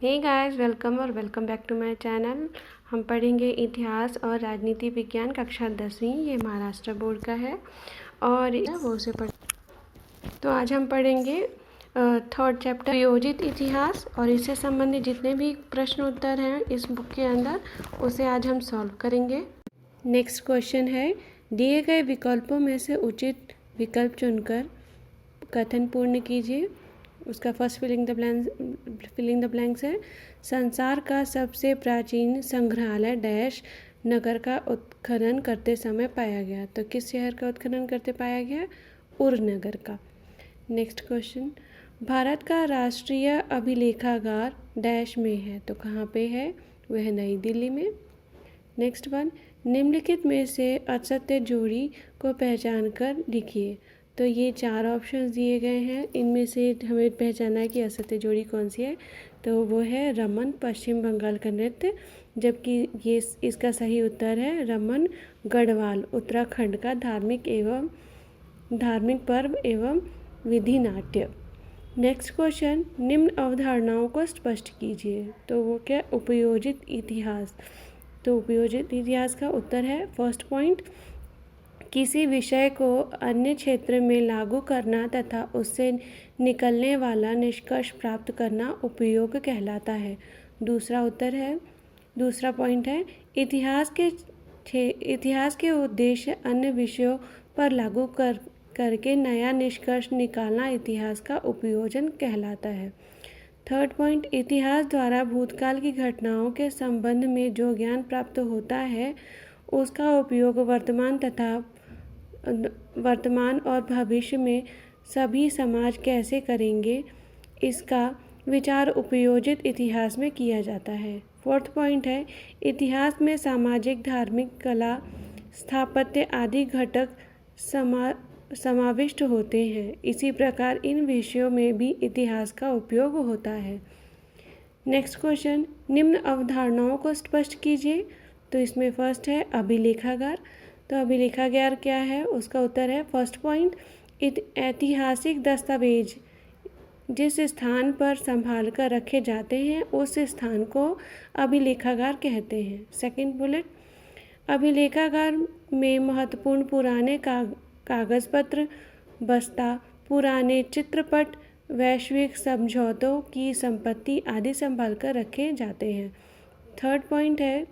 Hey guys, welcome back to my channel. हम पढ़ेंगे इतिहास और राजनीति विज्ञान कक्षा 10वीं। ये महाराष्ट्र बोर्ड का है और वो से पढ़ तो आज हम पढ़ेंगे थर्ड चैप्टर योजित इतिहास, और इससे संबंधित जितने भी प्रश्न उत्तर हैं इस बुक के अंदर उसे आज हम सॉल्व करेंगे। नेक्स्ट क्वेश्चन है, दिए गए विकल्पों में से उचित विकल्प चुनकर कथन पूर्ण कीजिए। उसका फर्स्ट फिलिंग द ब्लैंक्स है, संसार का सबसे प्राचीन संग्रहालय डैश नगर का उत्खनन करते समय पाया गया। तो किस शहर का उत्खनन करते पाया गया? उर नगर का। नेक्स्ट क्वेश्चन, भारत का राष्ट्रीय अभिलेखागार डैश में है। तो कहाँ पे है? वह नई दिल्ली में। नेक्स्ट वन, निम्नलिखित में से असत्य जोड़ी को पहचान कर लिखिए। तो ये 4 ऑप्शंस दिए गए हैं, इनमें से हमें पहचानना है कि असत्य जोड़ी कौन सी है। तो वो है रमन, पश्चिम बंगाल का नृत्य, जबकि ये इसका सही उत्तर है रमन गढ़वाल, उत्तराखंड का धार्मिक पर्व एवं विधि नाट्य। नेक्स्ट क्वेश्चन, निम्न अवधारणाओं को स्पष्ट कीजिए। तो वो क्या? उपयोजित इतिहास। तो उपयोजित इतिहास का उत्तर है फर्स्ट पॉइंट, किसी विषय को अन्य क्षेत्र में लागू करना तथा उससे निकलने वाला निष्कर्ष प्राप्त करना उपयोग कहलाता है। दूसरा पॉइंट है, इतिहास के उद्देश्य अन्य विषयों पर लागू करके नया निष्कर्ष निकालना इतिहास का उपयोजन कहलाता है। थर्ड पॉइंट, इतिहास द्वारा भूतकाल की घटनाओं के संबंध में जो ज्ञान प्राप्त होता है उसका उपयोग वर्तमान और भविष्य में सभी समाज कैसे करेंगे, इसका विचार उपयोजित इतिहास में किया जाता है। फोर्थ पॉइंट है, इतिहास में सामाजिक, धार्मिक, कला, स्थापत्य आदि घटक समाविष्ट होते हैं। इसी प्रकार इन विषयों में भी इतिहास का उपयोग होता है। नेक्स्ट क्वेश्चन, निम्न अवधारणाओं को स्पष्ट कीजिए। तो इसमें फर्स्ट है अभिलेखागार। तो अभिलेखागार क्या है? उसका उत्तर है फर्स्ट पॉइंट, ऐतिहासिक दस्तावेज जिस स्थान पर संभाल कर रखे जाते हैं उस स्थान को अभिलेखागार कहते हैं। सेकंड बुलेट, अभिलेखागार में महत्वपूर्ण पुराने कागज पत्र, बस्ता, पुराने चित्रपट, वैश्विक समझौतों की संपत्ति आदि संभाल कर रखे जाते हैं। थर्ड पॉइंट है,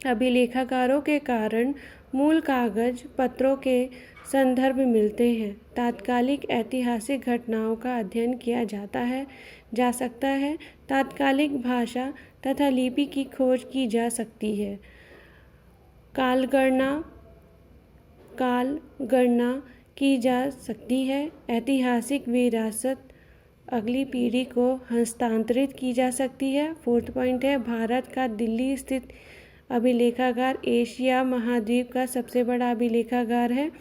अभिलेखागारों के कारण मूल कागज पत्रों के संदर्भ मिलते हैं। तात्कालिक ऐतिहासिक घटनाओं का अध्ययन किया जा सकता है। तात्कालिक भाषा तथा लिपि की खोज की जा सकती है। काल गणना की जा सकती है। ऐतिहासिक विरासत अगली पीढ़ी को हस्तांतरित की जा सकती है। फोर्थ पॉइंट है, भारत का दिल्ली स्थित अभिलेखागार एशिया महाद्वीप का सबसे बड़ा अभिलेखागार है।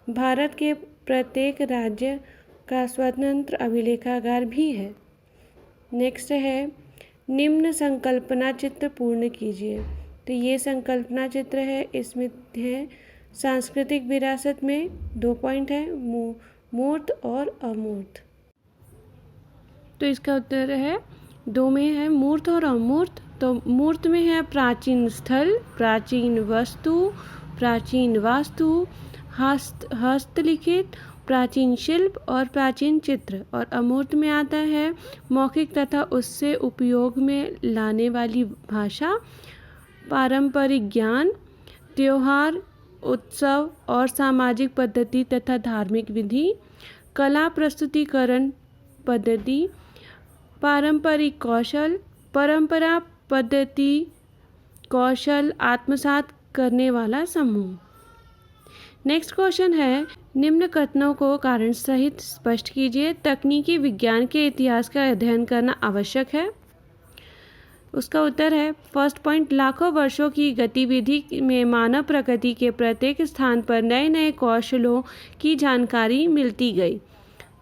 भारत के प्रत्येक राज्य का स्वतंत्र अभिलेखागार भी है। नेक्स्ट है, निम्न संकल्पना चित्र पूर्ण कीजिए। तो ये संकल्पना चित्र है, इसमें है सांस्कृतिक विरासत में 2 पॉइंट है, मूर्त और अमूर्त। तो इसका उत्तर है 2 में है मूर्त और अमूर्त। तो मूर्त में है प्राचीन स्थल, प्राचीन वस्तु, प्राचीन वास्तु, हस्तलिखित, प्राचीन शिल्प और प्राचीन चित्र। और अमूर्त में आता है मौखिक तथा उससे उपयोग में लाने वाली भाषा, पारंपरिक ज्ञान, त्योहार, उत्सव और सामाजिक पद्धति तथा धार्मिक विधि, कला प्रस्तुतिकरण पद्धति, पारंपरिक कौशल, परंपरा पद्धति कौशल आत्मसात करने वाला समूह। नेक्स्ट क्वेश्चन है, निम्न कथनों को कारण सहित स्पष्ट कीजिए। तकनीकी विज्ञान के इतिहास का अध्ययन करना आवश्यक है। उसका उत्तर है फर्स्ट पॉइंट, लाखों वर्षों की गतिविधि में मानव प्रगति के प्रत्येक स्थान पर नए नए कौशलों की जानकारी मिलती गई।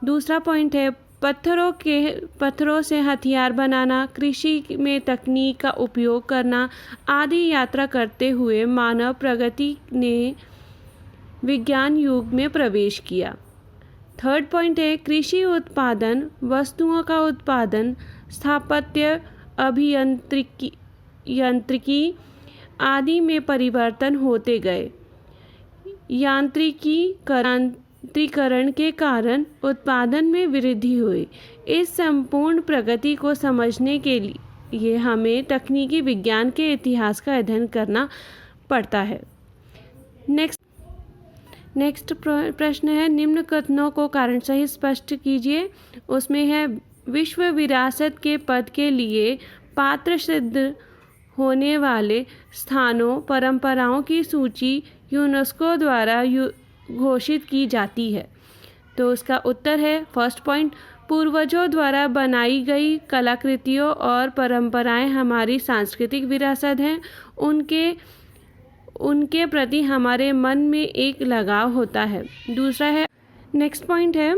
दूसरा पॉइंट है, पत्थरों से हथियार बनाना, कृषि में तकनीक का उपयोग करना आदि यात्रा करते हुए मानव प्रगति ने विज्ञान युग में प्रवेश किया। थर्ड पॉइंट है, कृषि उत्पादन, वस्तुओं का उत्पादन, स्थापत्य यांत्रिकी आदि में परिवर्तन होते गए। यांत्रिकीकरण के कारण उत्पादन में वृद्धि हुई। इस संपूर्ण प्रगति को समझने के लिए हमें तकनीकी विज्ञान के इतिहास का अध्ययन करना पड़ता है। नेक्स्ट प्रश्न है, निम्न कथनों को कारण सहित स्पष्ट कीजिए। उसमें है, विश्व विरासत के पद के लिए पात्र सिद्ध होने वाले स्थानों परंपराओं की सूची यूनेस्को द्वारा घोषित की जाती है। तो उसका उत्तर है, फर्स्ट पॉइंट, पूर्वजों द्वारा बनाई गई कलाकृतियों और परंपराएं हमारी सांस्कृतिक विरासत हैं। उनके प्रति हमारे मन में एक लगाव होता है। दूसरा है, नेक्स्ट पॉइंट है,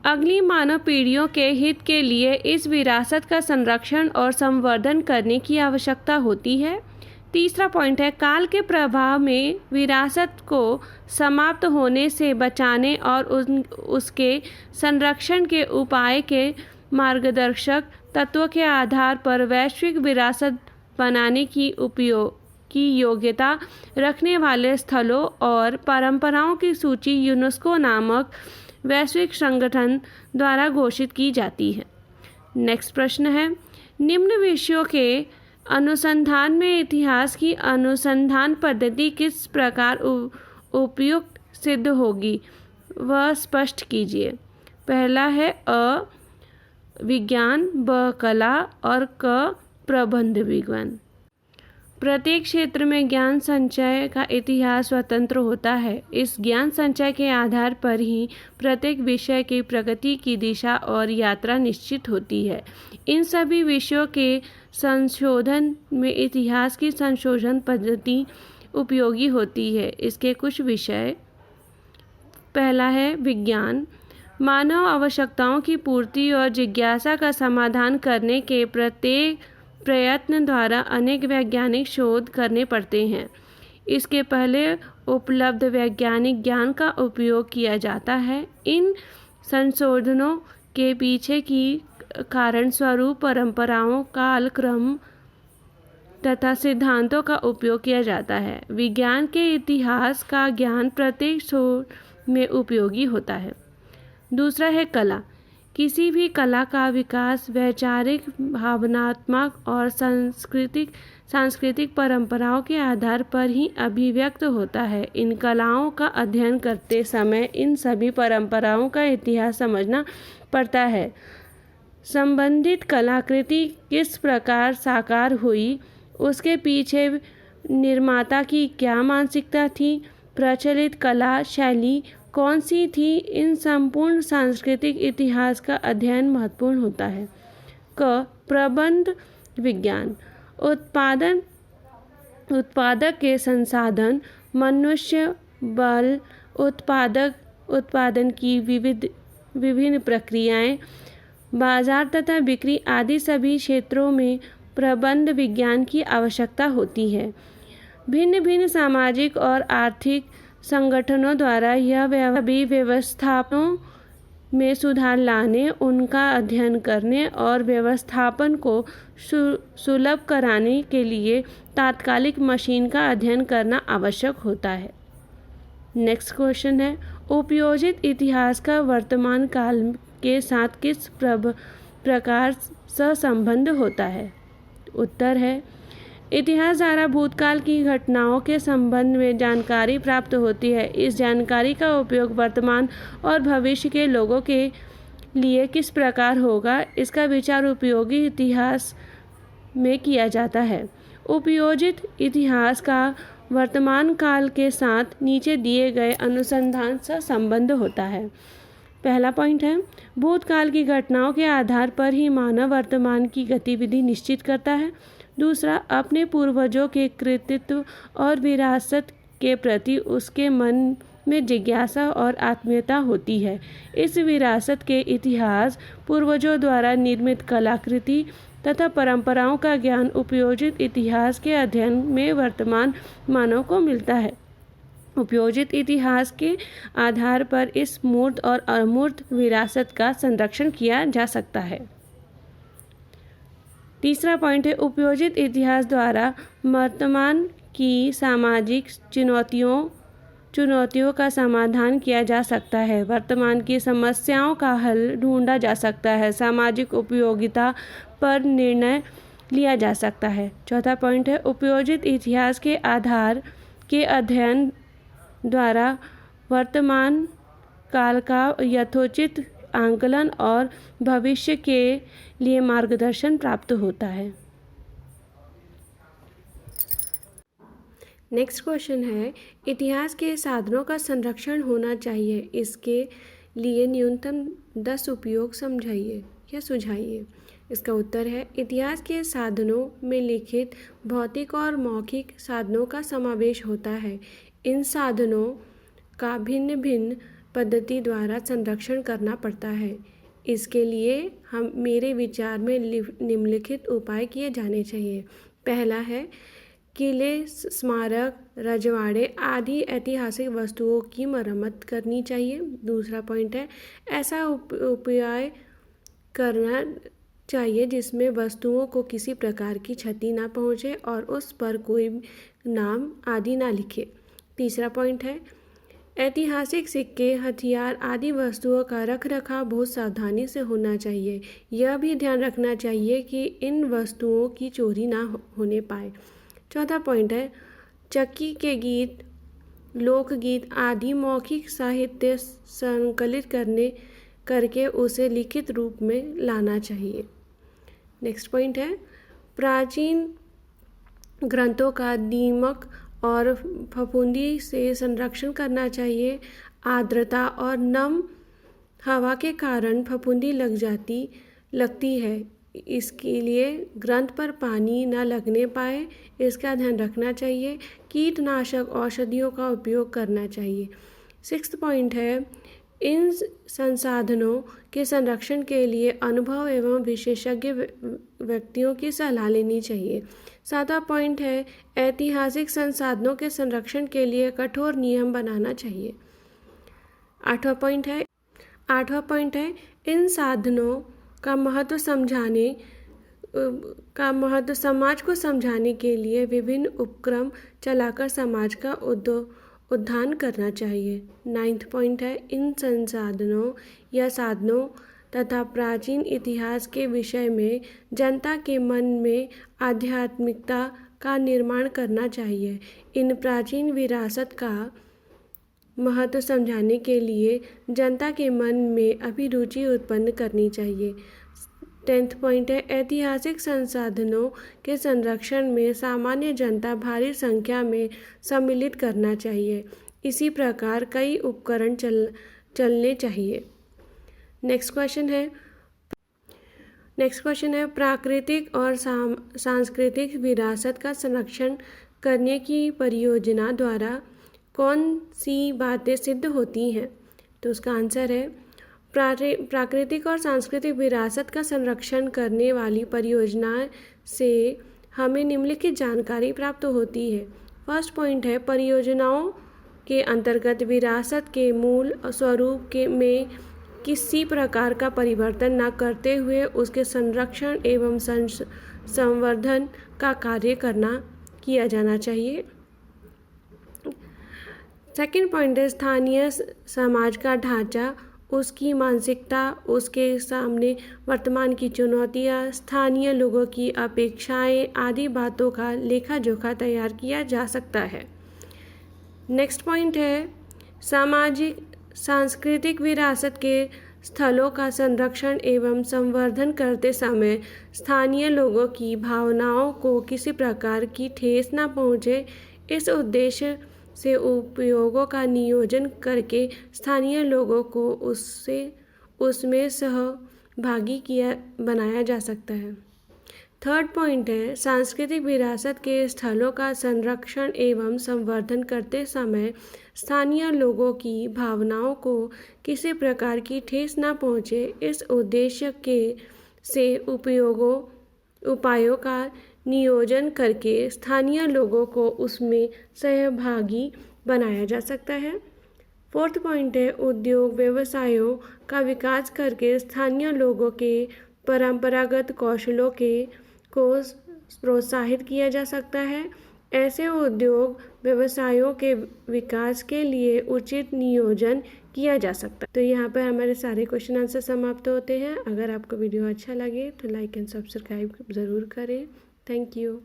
अगली मानव पीढ़ियों के हित के लिए इस विरासत का संरक्षण और संवर्धन करने की आवश्यकता होती है। तीसरा पॉइंट है, काल के प्रभाव में विरासत को समाप्त होने से बचाने और उसके संरक्षण के उपाय के मार्गदर्शक तत्वों के आधार पर वैश्विक विरासत बनाने की योग्यता रखने वाले स्थलों और परंपराओं की सूची यूनेस्को नामक वैश्विक संगठन द्वारा घोषित की जाती है। नेक्स्ट प्रश्न है, निम्न विषयों के अनुसंधान में इतिहास की अनुसंधान पद्धति किस प्रकार उपयुक्त सिद्ध होगी, वह स्पष्ट कीजिए। पहला है, अ विज्ञान, ब कला और क प्रबंध विज्ञान। प्रत्येक क्षेत्र में ज्ञान संचय का इतिहास स्वतंत्र होता है। इस ज्ञान संचय के आधार पर ही प्रत्येक विषय की प्रगति की दिशा और यात्रा निश्चित होती है। इन सभी विषयों के संशोधन में इतिहास की संशोधन पद्धति उपयोगी होती है। इसके कुछ विषय, पहला है विज्ञान, मानव आवश्यकताओं की पूर्ति और जिज्ञासा का समाधान करने के प्रत्येक प्रयत्न द्वारा अनेक वैज्ञानिक शोध करने पड़ते हैं। इसके पहले उपलब्ध वैज्ञानिक ज्ञान का उपयोग किया जाता है। इन संशोधनों के पीछे की कारण स्वरूप परंपराओं, कालक्रम तथा सिद्धांतों का उपयोग किया जाता है। विज्ञान के इतिहास का ज्ञान प्रत्येक शोध में उपयोगी होता है। दूसरा है कला। किसी भी कला का विकास वैचारिक, भावनात्मक और सांस्कृतिक परंपराओं के आधार पर ही अभिव्यक्त होता है। इन कलाओं का अध्ययन करते समय इन सभी परंपराओं का इतिहास समझना पड़ता है। संबंधित कलाकृति किस प्रकार साकार हुई, उसके पीछे निर्माता की क्या मानसिकता थी, प्रचलित कला शैली कौन सी थी, इन संपूर्ण सांस्कृतिक इतिहास का अध्ययन महत्वपूर्ण होता है। क प्रबंध विज्ञान। उत्पादक के संसाधन, मनुष्य बल, उत्पादन की विभिन्न प्रक्रियाएं, बाजार तथा बिक्री आदि सभी क्षेत्रों में प्रबंध विज्ञान की आवश्यकता होती है। भिन्न भिन्न सामाजिक और आर्थिक संगठनों द्वारा यह व्यवस्थापनों में सुधार लाने, उनका अध्ययन करने और व्यवस्थापन को सुलभ कराने के लिए तात्कालिक मशीन का अध्ययन करना आवश्यक होता है। नेक्स्ट क्वेश्चन है, उपयोजित इतिहास का वर्तमान काल के साथ किस प्रकार सहसंबंध होता है। उत्तर है, इतिहास द्वारा भूतकाल की घटनाओं के संबंध में जानकारी प्राप्त होती है। इस जानकारी का उपयोग वर्तमान और भविष्य के लोगों के लिए किस प्रकार होगा, इसका विचार उपयोगी इतिहास में किया जाता है। उपयोजित इतिहास का वर्तमान काल के साथ नीचे दिए गए अनुसंधान से संबंध होता है। पहला पॉइंट है, भूतकाल की घटनाओं के आधार पर ही मानव वर्तमान की गतिविधि निश्चित करता है। दूसरा, अपने पूर्वजों के कृतित्व और विरासत के प्रति उसके मन में जिज्ञासा और आत्मीयता होती है। इस विरासत के इतिहास, पूर्वजों द्वारा निर्मित कलाकृति तथा परंपराओं का ज्ञान उपयोजित इतिहास के अध्ययन में वर्तमान मानव को मिलता है। उपयोजित इतिहास के आधार पर इस मूर्त और अमूर्त विरासत का संरक्षण किया जा सकता है। तीसरा पॉइंट है उपयोजित इतिहास द्वारा वर्तमान की सामाजिक चुनौतियों का समाधान किया जा सकता है। वर्तमान की समस्याओं का हल ढूंढा जा सकता है। सामाजिक उपयोगिता पर निर्णय लिया जा सकता है। चौथा पॉइंट है उपयोजित इतिहास के आधार के अध्ययन द्वारा वर्तमान काल का यथोचित आंकलन और भविष्य के लिए मार्गदर्शन प्राप्त होता है। नेक्स्ट क्वेश्चन है इतिहास के साधनों का संरक्षण होना चाहिए, इसके लिए न्यूनतम 10 उपयोग समझाइए या सुझाइए। इसका उत्तर है इतिहास के साधनों में लिखित भौतिक और मौखिक साधनों का समावेश होता है। इन साधनों का भिन्न भिन्न पद्धति द्वारा संरक्षण करना पड़ता है। इसके लिए मेरे विचार में निम्नलिखित उपाय किए जाने चाहिए। पहला है किले, स्मारक, रजवाड़े आदि ऐतिहासिक वस्तुओं की मरम्मत करनी चाहिए। दूसरा पॉइंट है ऐसा उपाय करना चाहिए जिसमें वस्तुओं को किसी प्रकार की क्षति ना पहुंचे और उस पर कोई नाम आदि ना लिखे। तीसरा पॉइंट है ऐतिहासिक सिक्के, हथियार आदि वस्तुओं का रखरखाव बहुत सावधानी से होना चाहिए। यह भी ध्यान रखना चाहिए कि इन वस्तुओं की चोरी ना होने पाए। चौथा पॉइंट है चक्की के गीत, लोकगीत आदि मौखिक साहित्य संकलित करके उसे लिखित रूप में लाना चाहिए। नेक्स्ट पॉइंट है प्राचीन ग्रंथों का दीमक और फफूंदी से संरक्षण करना चाहिए। आर्द्रता और नम हवा के कारण फफूंदी लगती है, इसके लिए ग्रंथ पर पानी न लगने पाए इसका ध्यान रखना चाहिए। कीटनाशक औषधियों का उपयोग करना चाहिए। सिक्स्थ पॉइंट है इन संसाधनों के संरक्षण के लिए अनुभव एवं विशेषज्ञ व्यक्तियों की सलाह लेनी चाहिए। सातवां पॉइंट है ऐतिहासिक संसाधनों के संरक्षण के लिए कठोर नियम बनाना चाहिए। आठवां पॉइंट है इन साधनों का महत्व समाज को समझाने के लिए विभिन्न उपक्रम चलाकर समाज का उद्धार करना चाहिए। नाइन्थ पॉइंट है इन संसाधनों या साधनों तथा प्राचीन इतिहास के विषय में जनता के मन में आध्यात्मिकता का निर्माण करना चाहिए। इन प्राचीन विरासत का महत्व समझाने के लिए जनता के मन में अभिरुचि उत्पन्न करनी चाहिए। 10th पॉइंट है ऐतिहासिक संसाधनों के संरक्षण में सामान्य जनता भारी संख्या में सम्मिलित करना चाहिए। इसी प्रकार कई उपकरण चलने चाहिए। नेक्स्ट क्वेश्चन है प्राकृतिक और सांस्कृतिक विरासत का संरक्षण करने की परियोजना द्वारा कौन सी बातें सिद्ध होती हैं? तो उसका आंसर है प्राकृतिक और सांस्कृतिक विरासत का संरक्षण करने वाली परियोजना से हमें निम्नलिखित जानकारी प्राप्त होती है। फर्स्ट पॉइंट है परियोजनाओं के अंतर्गत विरासत के मूल स्वरूप में किसी प्रकार का परिवर्तन न करते हुए उसके संरक्षण एवं संवर्धन का कार्य किया जाना चाहिए। सेकंड पॉइंट है स्थानीय समाज का ढांचा, उसकी मानसिकता, उसके सामने वर्तमान की चुनौतियाँ, स्थानीय लोगों की अपेक्षाएं आदि बातों का लेखा जोखा तैयार किया जा सकता है। नेक्स्ट पॉइंट है सामाजिक सांस्कृतिक विरासत के स्थलों का संरक्षण एवं संवर्धन करते समय स्थानीय लोगों की भावनाओं को किसी प्रकार की ठेस न पहुँचे, इस उद्देश्य से उपयोगों का नियोजन करके स्थानीय लोगों को उसमें सहभागी बनाया जा सकता है। थर्ड पॉइंट है सांस्कृतिक विरासत के स्थलों का संरक्षण एवं संवर्धन करते समय स्थानीय लोगों की भावनाओं को किसी प्रकार की ठेस न पहुँचे, इस उद्देश्य से उपायों का नियोजन करके स्थानीय लोगों को उसमें सहभागी बनाया जा सकता है। फोर्थ पॉइंट है उद्योग व्यवसायों का विकास करके स्थानीय लोगों के परंपरागत कौशलों को प्रोत्साहित किया जा सकता है। ऐसे उद्योग व्यवसायों के विकास के लिए उचित नियोजन किया जा सकता है। तो यहाँ पर हमारे सारे क्वेश्चन आंसर समाप्त होते हैं। अगर आपको वीडियो अच्छा लगे तो लाइक एंड सब्सक्राइब ज़रूर करें। Thank you.